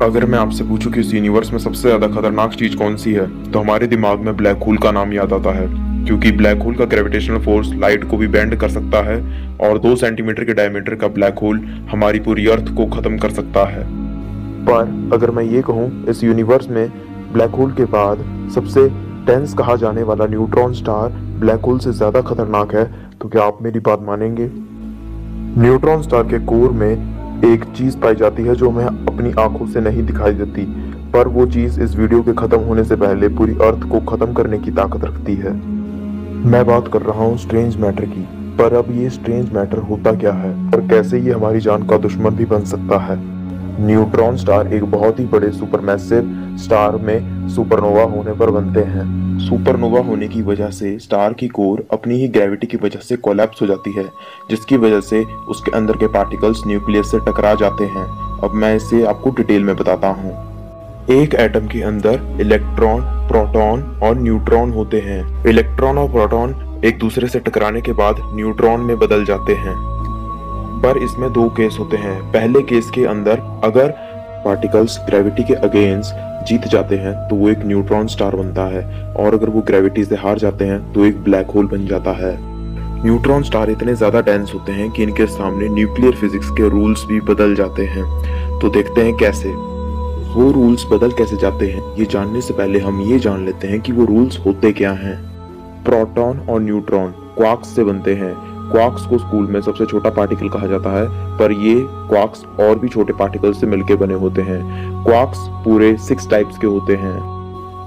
अगर मैं आपसे पूछूं कि इस यूनिवर्स में सबसे ज्यादा खतरनाक चीज कौन सी है, तो हमारे दिमाग में ब्लैक होल का नाम याद आता है, क्योंकि ब्लैक होल का ग्रेविटेशनल फोर्स लाइट को भी बेंड कर सकता है और 2 सेंटीमीटर के डायमीटर का ब्लैक होल हमारी पूरी अर्थ को खत्म कर सकता है। पर अगर मैं ये कहूँ इस यूनिवर्स में ब्लैक होल के बाद सबसे डेंस कहा जाने वाला न्यूट्रॉन स्टार ब्लैक होल से ज्यादा खतरनाक है, तो क्या आप मेरी बात मानेंगे? न्यूट्रॉन स्टार के कोर में एक चीज पाई जाती है जो हमें अपनी आंखों से नहीं दिखाई देती, पर वो चीज इस वीडियो के खत्म होने से पहले पूरी अर्थ को खत्म करने की ताकत रखती है। मैं बात कर रहा हूँ स्ट्रेंज मैटर की। पर अब ये स्ट्रेंज मैटर होता क्या है और कैसे ये हमारी जान का दुश्मन भी बन सकता है? न्यूट्रॉन स्टार एक बहुत ही बड़े सुपरमैसिव स्टार में सुपरनोवा होने पर बनते हैं। सुपरनोवा होने की वजह से स्टार की कोर अपनी ही ग्रेविटी की वजह से कोलैप्स हो जाती है, जिसकी वजह से उसके अंदर के पार्टिकल्स न्यूक्लियस से टकरा जाते हैं। अब मैं इसे आपको डिटेल में बताता हूँ। एक एटम के अंदर इलेक्ट्रॉन, प्रोटॉन और न्यूट्रॉन होते हैं। इलेक्ट्रॉन और प्रोटॉन एक दूसरे से टकराने के बाद न्यूट्रॉन में बदल जाते हैं। पर इसमें 2 केस होते हैं। पहले केस के अंदर अगर पार्टिकल्स ग्रेविटी के अगेंस्ट जीत जाते हैं तो वो एक न्यूट्रॉन स्टार बनता है, और अगर वो ग्रेविटी से हार जाते हैं तो एक ब्लैक होल बन जाता है। न्यूट्रॉन स्टार इतने ज्यादा डेंस होते हैं कि इनके सामने न्यूक्लियर फिजिक्स के रूल्स भी बदल जाते हैं। तो देखते हैं कैसे वो रूल्स बदल कैसे जाते हैं। ये जानने से पहले हम ये जान लेते हैं कि वो रूल्स होते क्या हैं। प्रोटॉन और न्यूट्रॉन क्वार्क्स से बनते हैं। क्वार्क्स को स्कूल में सबसे छोटा पार्टिकल कहा जाता है, पर ये क्वार्क्स और भी छोटे पार्टिकल से मिलकर बने होते हैं। क्वार्क्स पूरे 6 टाइप्स के होते हैं,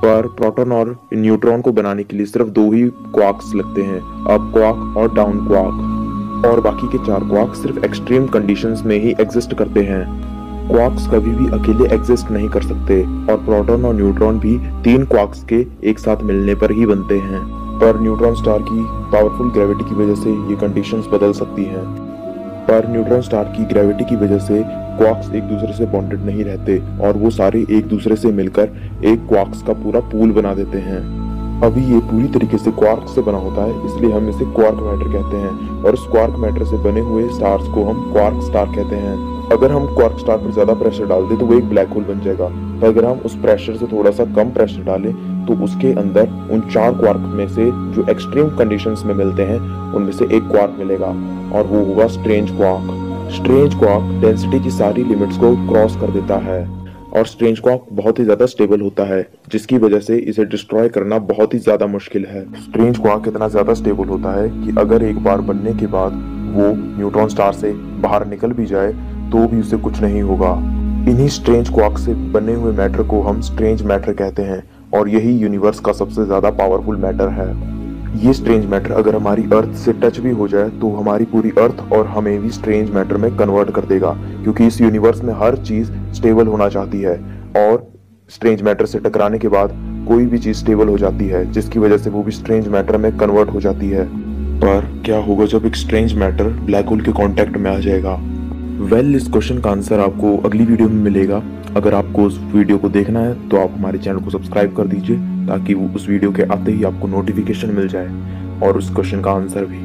पर प्रोटॉन और न्यूट्रॉन को बनाने के लिए सिर्फ 2 ही क्वार्क्स लगते हैं, अप क्वार्क और डाउन क्वार्क, और बाकी के 4 क्वार्क सिर्फ एक्सट्रीम कंडीशंस में ही एग्जिस्ट करते हैं। क्वार्क्स कभी भी अकेले एग्जिस्ट नहीं कर सकते, और प्रोटॉन और न्यूट्रॉन भी 3 क्वार्क्स के एक साथ मिलने पर ही बनते हैं। पर न्यूट्रॉन स्टार की पावरफुल ग्रेविटी की वजह से ये कंडीशंस बदल सकती हैं। पर न्यूट्रॉन स्टार की ग्रेविटी की वजह से क्वार्क्स एक दूसरे से बॉन्डेड नहीं रहते, और वो सारे एक दूसरे से मिलकर एक क्वार्क्स का पूरा पूल बना देते हैं। अभी ये पूरी तरीके से क्वार्क से बना होता है, इसलिए हम इसे क्वार्क मैटर कहते हैं, और उस क्वार्क मैटर से बने हुए स्टार्स को हम क्वार्क स्टार कहते हैं। अगर हम क्वार्क स्टार पर ज्यादा प्रेशर डाल दें तो वो एक ब्लैक होल बन जाएगा, पर अगर हम उस प्रेशर से थोड़ा सा कम प्रेशर डालें तो उसके अंदर उन 4 क्वार्क में से जो एक्सट्रीम कंडीशंस में मिलते हैं उनमें से एक क्वार्क मिलेगा, और वो होगा strange quark. Strange quark density की सारी लिमिट्स को क्रॉस कर देता है, और स्ट्रेंज क्वार्क बहुत ही ज्यादा स्टेबल होता है, जिसकी वजह से इसे डिस्ट्रॉय करना बहुत ही ज्यादा मुश्किल है। स्ट्रेंज क्वार्क इतना ज्यादा स्टेबल होता है कि अगर एक बार बनने के बाद वो न्यूट्रॉन स्टार से बाहर निकल भी जाए तो भी उसे कुछ नहीं होगा। इन्हीं स्ट्रेंज क्वार्क से बने हुए मैटर को हम स्ट्रेंज मैटर कहते हैं, और यही यूनिवर्स का सबसे ज्यादा पावरफुल मैटर है। ये स्ट्रेंज मैटर अगर हमारी अर्थ से टच भी हो जाए तो हमारी पूरी अर्थ और हमें भी स्ट्रेंज मैटर में कन्वर्ट कर देगा, क्योंकि इस यूनिवर्स में हर चीज स्टेबल होना चाहती है, और स्ट्रेंज मैटर से टकराने के बाद कोई भी चीज स्टेबल हो जाती है, जिसकी वजह से वो भी स्ट्रेंज मैटर में कन्वर्ट हो जाती है। पर क्या होगा जब एक स्ट्रेंज मैटर ब्लैक होल के कांटेक्ट में आ जाएगा? इस क्वेश्चन का आंसर आपको अगली वीडियो में मिलेगा। अगर आपको उस वीडियो को देखना है तो आप हमारे चैनल को सब्सक्राइब कर दीजिए, ताकि उस वीडियो के आते ही आपको नोटिफिकेशन मिल जाए और उस क्वेश्चन का आंसर भी।